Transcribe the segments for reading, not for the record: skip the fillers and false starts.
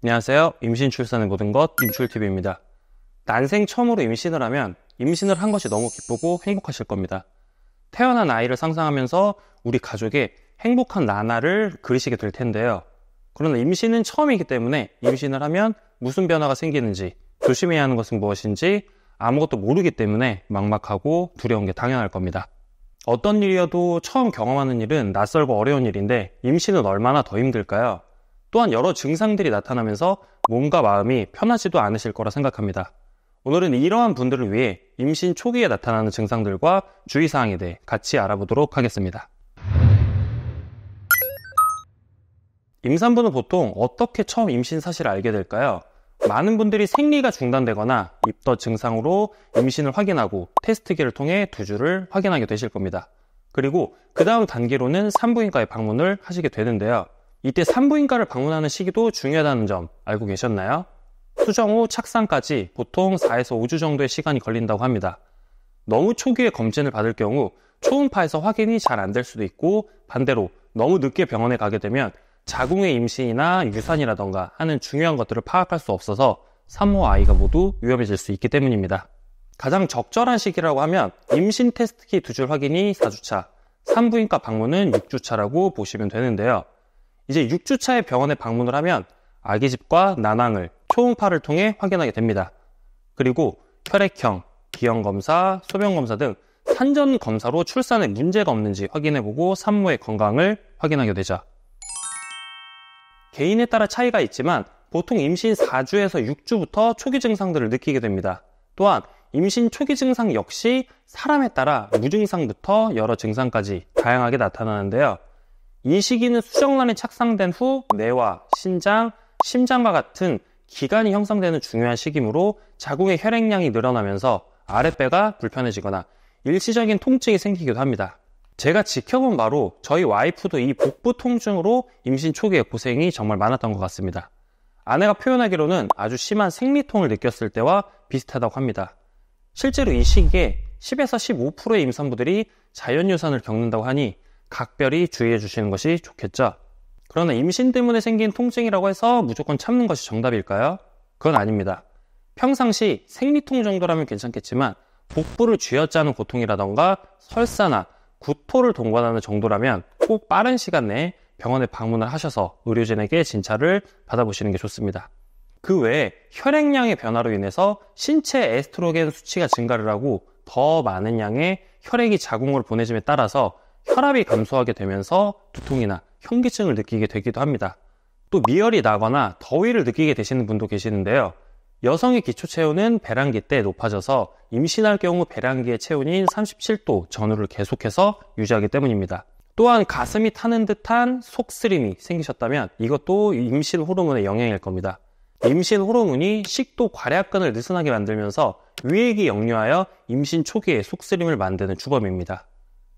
안녕하세요. 임신 출산의 모든 것 임출TV입니다. 난생 처음으로 임신을 하면 임신을 한 것이 너무 기쁘고 행복하실 겁니다. 태어난 아이를 상상하면서 우리 가족의 행복한 나날을 그리시게 될 텐데요. 그러나 임신은 처음이기 때문에 임신을 하면 무슨 변화가 생기는지, 조심해야 하는 것은 무엇인지 아무것도 모르기 때문에 막막하고 두려운 게 당연할 겁니다. 어떤 일이어도 처음 경험하는 일은 낯설고 어려운 일인데 임신은 얼마나 더 힘들까요? 또한 여러 증상들이 나타나면서 몸과 마음이 편하지도 않으실 거라 생각합니다. 오늘은 이러한 분들을 위해 임신 초기에 나타나는 증상들과 주의사항에 대해 같이 알아보도록 하겠습니다. 임산부는 보통 어떻게 처음 임신 사실을 알게 될까요? 많은 분들이 생리가 중단되거나 입덧 증상으로 임신을 확인하고 테스트기를 통해 두주를 확인하게 되실 겁니다. 그리고 그 다음 단계로는 산부인과에 방문을 하시게 되는데요. 이때 산부인과를 방문하는 시기도 중요하다는 점 알고 계셨나요? 수정 후 착상까지 보통 4에서 5주 정도의 시간이 걸린다고 합니다. 너무 초기에 검진을 받을 경우 초음파에서 확인이 잘 안 될 수도 있고, 반대로 너무 늦게 병원에 가게 되면 자궁의 임신이나 유산이라던가 하는 중요한 것들을 파악할 수 없어서 산모와 아이가 모두 위험해질 수 있기 때문입니다. 가장 적절한 시기라고 하면 임신 테스트기 두줄 확인이 4주차, 산부인과 방문은 6주차라고 보시면 되는데요. 이제 6주차에 병원에 방문을 하면 아기집과 난황을 초음파를 통해 확인하게 됩니다. 그리고 혈액형, 기형검사, 소변검사 등 산전 검사로 출산에 문제가 없는지 확인해보고 산모의 건강을 확인하게 되죠. 개인에 따라 차이가 있지만 보통 임신 4주에서 6주부터 초기 증상들을 느끼게 됩니다. 또한 임신 초기 증상 역시 사람에 따라 무증상부터 여러 증상까지 다양하게 나타나는데요. 이 시기는 수정란이 착상된 후 뇌와 신장, 심장과 같은 기관이 형성되는 중요한 시기이므로 자궁의 혈액량이 늘어나면서 아랫배가 불편해지거나 일시적인 통증이 생기기도 합니다. 제가 지켜본 바로 저희 와이프도 이 복부 통증으로 임신 초기에 고생이 정말 많았던 것 같습니다. 아내가 표현하기로는 아주 심한 생리통을 느꼈을 때와 비슷하다고 합니다. 실제로 이 시기에 10에서 15%의 임산부들이 자연유산을 겪는다고 하니 각별히 주의해 주시는 것이 좋겠죠. 그러나 임신 때문에 생긴 통증이라고 해서 무조건 참는 것이 정답일까요? 그건 아닙니다. 평상시 생리통 정도라면 괜찮겠지만 복부를 쥐어짜는 고통이라던가 설사나 구토를 동반하는 정도라면 꼭 빠른 시간 내에 병원에 방문을 하셔서 의료진에게 진찰을 받아보시는 게 좋습니다. 그 외에 혈액량의 변화로 인해서 신체 에스트로겐 수치가 증가를 하고 더 많은 양의 혈액이 자궁으로 보내짐에 따라서 혈압이 감소하게 되면서 두통이나 현기증을 느끼게 되기도 합니다. 또 미열이 나거나 더위를 느끼게 되시는 분도 계시는데요. 여성의 기초 체온은 배란기 때 높아져서 임신할 경우 배란기의 체온인 37도 전후를 계속해서 유지하기 때문입니다. 또한 가슴이 타는 듯한 속쓰림이 생기셨다면 이것도 임신 호르몬의 영향일 겁니다. 임신 호르몬이 식도 괄약근을 느슨하게 만들면서 위액이 역류하여 임신 초기에 속쓰림을 만드는 주범입니다.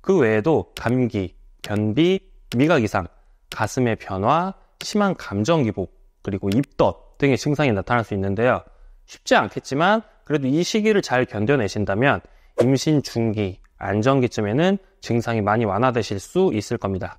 그 외에도 감기, 변비, 미각 이상, 가슴의 변화, 심한 감정 기복, 그리고 입덧 등의 증상이 나타날 수 있는데요. 쉽지 않겠지만 그래도 이 시기를 잘 견뎌내신다면 임신 중기, 안정기쯤에는 증상이 많이 완화되실 수 있을 겁니다.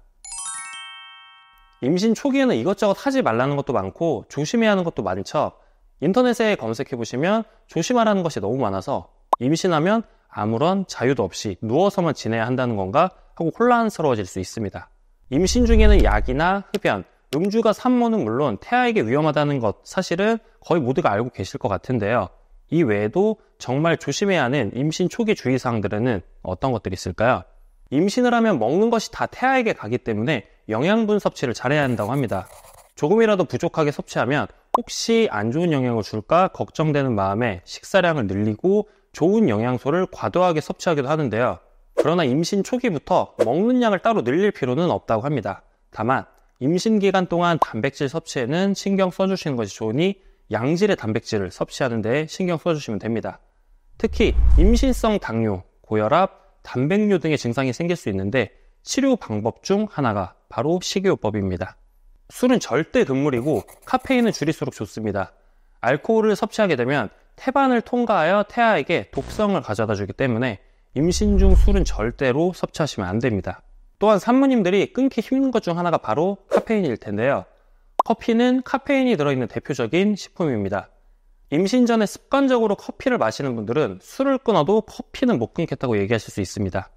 임신 초기에는 이것저것 하지 말라는 것도 많고 조심해야 하는 것도 많죠. 인터넷에 검색해보시면 조심하라는 것이 너무 많아서 임신하면 아무런 자유도 없이 누워서만 지내야 한다는 건가 하고 혼란스러워질 수 있습니다. 임신 중에는 약이나 흡연, 음주가 산모는 물론 태아에게 위험하다는 것 사실은 거의 모두가 알고 계실 것 같은데요. 이 외에도 정말 조심해야 하는 임신 초기 주의사항들에는 어떤 것들이 있을까요? 임신을 하면 먹는 것이 다 태아에게 가기 때문에 영양분 섭취를 잘해야 한다고 합니다. 조금이라도 부족하게 섭취하면 혹시 안 좋은 영향을 줄까 걱정되는 마음에 식사량을 늘리고 좋은 영양소를 과도하게 섭취하기도 하는데요. 그러나 임신 초기부터 먹는 양을 따로 늘릴 필요는 없다고 합니다. 다만 임신 기간 동안 단백질 섭취에는 신경 써주시는 것이 좋으니 양질의 단백질을 섭취하는 데 신경 써주시면 됩니다. 특히 임신성 당뇨, 고혈압, 단백뇨 등의 증상이 생길 수 있는데 치료 방법 중 하나가 바로 식이요법입니다. 술은 절대 금물이고 카페인은 줄일수록 좋습니다. 알코올을 섭취하게 되면 태반을 통과하여 태아에게 독성을 가져다 주기 때문에 임신 중 술은 절대로 섭취하시면 안 됩니다. 또한 산모님들이 끊기 힘든 것 중 하나가 바로 카페인일 텐데요. 커피는 카페인이 들어있는 대표적인 식품입니다. 임신 전에 습관적으로 커피를 마시는 분들은 술을 끊어도 커피는 못 끊겠다고 얘기하실 수 있습니다.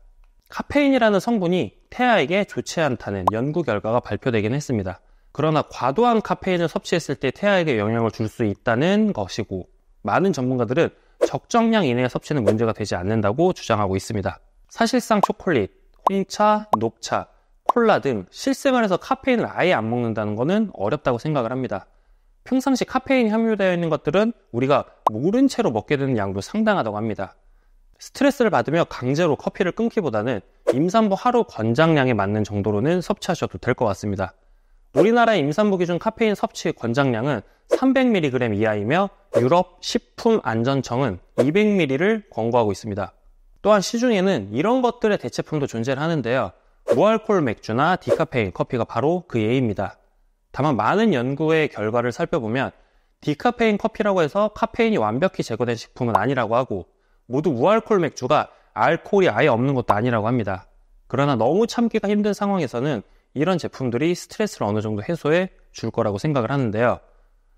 카페인이라는 성분이 태아에게 좋지 않다는 연구 결과가 발표되긴 했습니다. 그러나 과도한 카페인을 섭취했을 때 태아에게 영향을 줄 수 있다는 것이고, 많은 전문가들은 적정량 이내의 섭취는 문제가 되지 않는다고 주장하고 있습니다. 사실상 초콜릿, 홍차, 녹차, 콜라 등 실생활에서 카페인을 아예 안 먹는다는 것은 어렵다고 생각을 합니다. 평상시 카페인이 함유되어 있는 것들은 우리가 모른 채로 먹게 되는 양도 상당하다고 합니다. 스트레스를 받으며 강제로 커피를 끊기보다는 임산부 하루 권장량에 맞는 정도로는 섭취하셔도 될 것 같습니다. 우리나라의 임산부 기준 카페인 섭취 권장량은 300mg 이하이며 유럽 식품안전청은 200mg를 권고하고 있습니다. 또한 시중에는 이런 것들의 대체품도 존재를 하는데요. 무알콜 맥주나 디카페인 커피가 바로 그 예입니다. 다만 많은 연구의 결과를 살펴보면 디카페인 커피라고 해서 카페인이 완벽히 제거된 식품은 아니라고 하고, 모두 무알콜 맥주가 알코올이 아예 없는 것도 아니라고 합니다. 그러나 너무 참기가 힘든 상황에서는 이런 제품들이 스트레스를 어느 정도 해소해 줄 거라고 생각을 하는데요.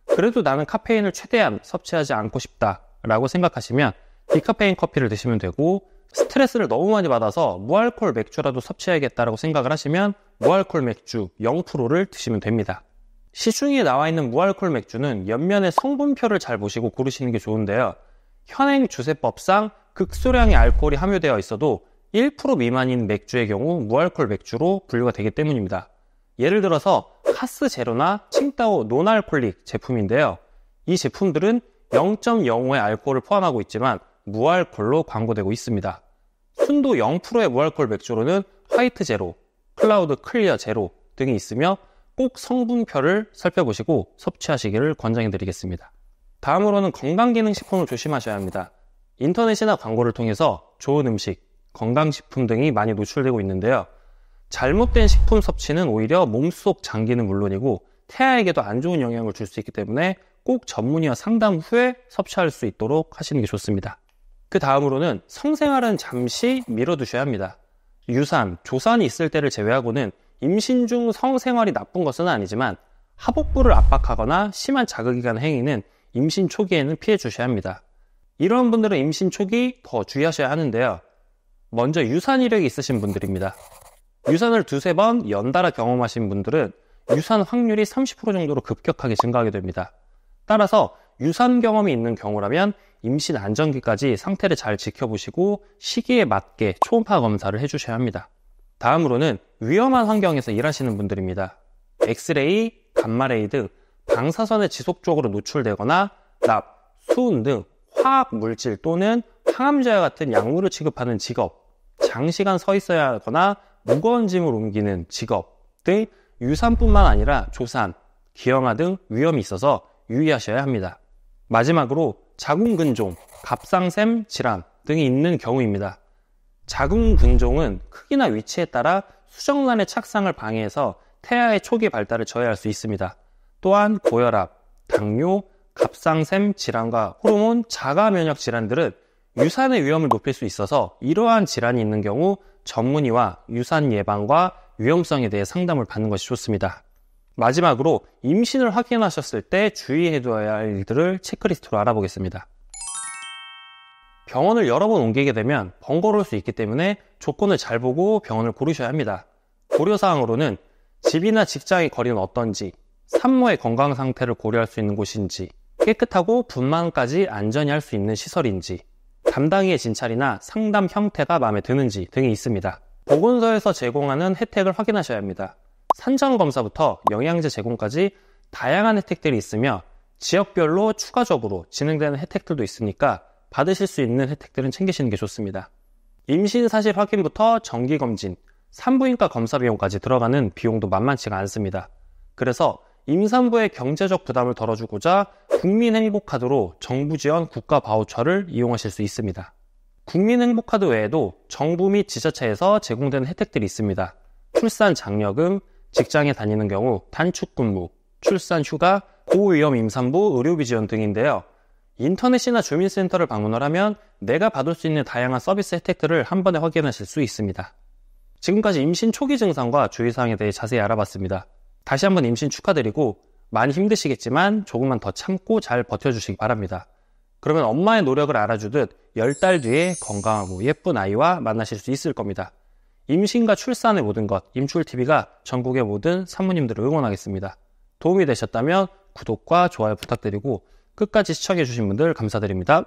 그래도 나는 카페인을 최대한 섭취하지 않고 싶다라고 생각하시면 디카페인 커피를 드시면 되고, 스트레스를 너무 많이 받아서 무알콜 맥주라도 섭취해야겠다라고 생각을 하시면 무알콜 맥주 0%를 드시면 됩니다. 시중에 나와 있는 무알콜 맥주는 옆면의 성분표를 잘 보시고 고르시는 게 좋은데요. 현행 주세법상 극소량의 알코올이 함유되어 있어도 1% 미만인 맥주의 경우 무알콜 맥주로 분류가 되기 때문입니다. 예를 들어서 카스 제로나 칭따오 논알콜릭 제품인데요. 이 제품들은 0.05의 알코올을 포함하고 있지만 무알콜로 광고되고 있습니다. 순도 0%의 무알콜 맥주로는 화이트 제로, 클라우드 클리어 제로 등이 있으며 꼭 성분표를 살펴보시고 섭취하시기를 권장해드리겠습니다. 다음으로는 건강기능식품을 조심하셔야 합니다. 인터넷이나 광고를 통해서 좋은 음식, 건강식품 등이 많이 노출되고 있는데요. 잘못된 식품 섭취는 오히려 몸속 장기는 물론이고 태아에게도 안 좋은 영향을 줄 수 있기 때문에 꼭 전문의와 상담 후에 섭취할 수 있도록 하시는 게 좋습니다. 그 다음으로는 성생활은 잠시 미뤄두셔야 합니다. 유산, 조산이 있을 때를 제외하고는 임신 중 성생활이 나쁜 것은 아니지만 하복부를 압박하거나 심한 자극이 가는 행위는 임신 초기에는 피해 주셔야 합니다. 이런 분들은 임신 초기 더 주의하셔야 하는데요. 먼저 유산 이력이 있으신 분들입니다. 유산을 2-3번 연달아 경험하신 분들은 유산 확률이 30% 정도로 급격하게 증가하게 됩니다. 따라서 유산 경험이 있는 경우라면 임신 안정기까지 상태를 잘 지켜보시고 시기에 맞게 초음파 검사를 해주셔야 합니다. 다음으로는 위험한 환경에서 일하시는 분들입니다. 엑스레이, 감마레이 등 방사선에 지속적으로 노출되거나 납, 수은 등 화학 물질 또는 항암제와 같은 약물을 취급하는 직업, 장시간 서 있어야 하거나 무거운 짐을 옮기는 직업 등 유산뿐만 아니라 조산, 기형아 등 위험이 있어서 유의하셔야 합니다. 마지막으로 자궁근종, 갑상샘 질환 등이 있는 경우입니다. 자궁근종은 크기나 위치에 따라 수정란의 착상을 방해해서 태아의 초기 발달을 저해할 수 있습니다. 또한 고혈압, 당뇨, 갑상샘 질환과 호르몬 자가 면역 질환들은 유산의 위험을 높일 수 있어서 이러한 질환이 있는 경우 전문의와 유산 예방과 위험성에 대해 상담을 받는 것이 좋습니다. 마지막으로 임신을 확인하셨을 때 주의해둬야 할 일들을 체크리스트로 알아보겠습니다. 병원을 여러 번 옮기게 되면 번거로울 수 있기 때문에 조건을 잘 보고 병원을 고르셔야 합니다. 고려사항으로는 집이나 직장의 거리는 어떤지, 산모의 건강 상태를 고려할 수 있는 곳인지, 깨끗하고 분만까지 안전히 할 수 있는 시설인지, 담당의의 진찰이나 상담 형태가 마음에 드는지 등이 있습니다. 보건소에서 제공하는 혜택을 확인하셔야 합니다. 산전검사부터 영양제 제공까지 다양한 혜택들이 있으며 지역별로 추가적으로 진행되는 혜택들도 있으니까 받으실 수 있는 혜택들은 챙기시는 게 좋습니다. 임신 사실 확인부터 정기검진, 산부인과 검사 비용까지 들어가는 비용도 만만치가 않습니다. 그래서 임산부의 경제적 부담을 덜어주고자 국민행복카드로 정부 지원 국가 바우처를 이용하실 수 있습니다. 국민행복카드 외에도 정부 및 지자체에서 제공되는 혜택들이 있습니다. 출산 장려금, 직장에 다니는 경우 단축근무, 출산 휴가, 고위험 임산부 의료비 지원 등인데요. 인터넷이나 주민센터를 방문을 하면 내가 받을 수 있는 다양한 서비스 혜택들을 한 번에 확인하실 수 있습니다. 지금까지 임신 초기 증상과 주의사항에 대해 자세히 알아봤습니다. 다시 한번 임신 축하드리고 많이 힘드시겠지만 조금만 더 참고 잘 버텨주시기 바랍니다. 그러면 엄마의 노력을 알아주듯 10달 뒤에 건강하고 예쁜 아이와 만나실 수 있을 겁니다. 임신과 출산의 모든 것, 임출TV가 전국의 모든 산모님들을 응원하겠습니다. 도움이 되셨다면 구독과 좋아요 부탁드리고 끝까지 시청해주신 분들 감사드립니다.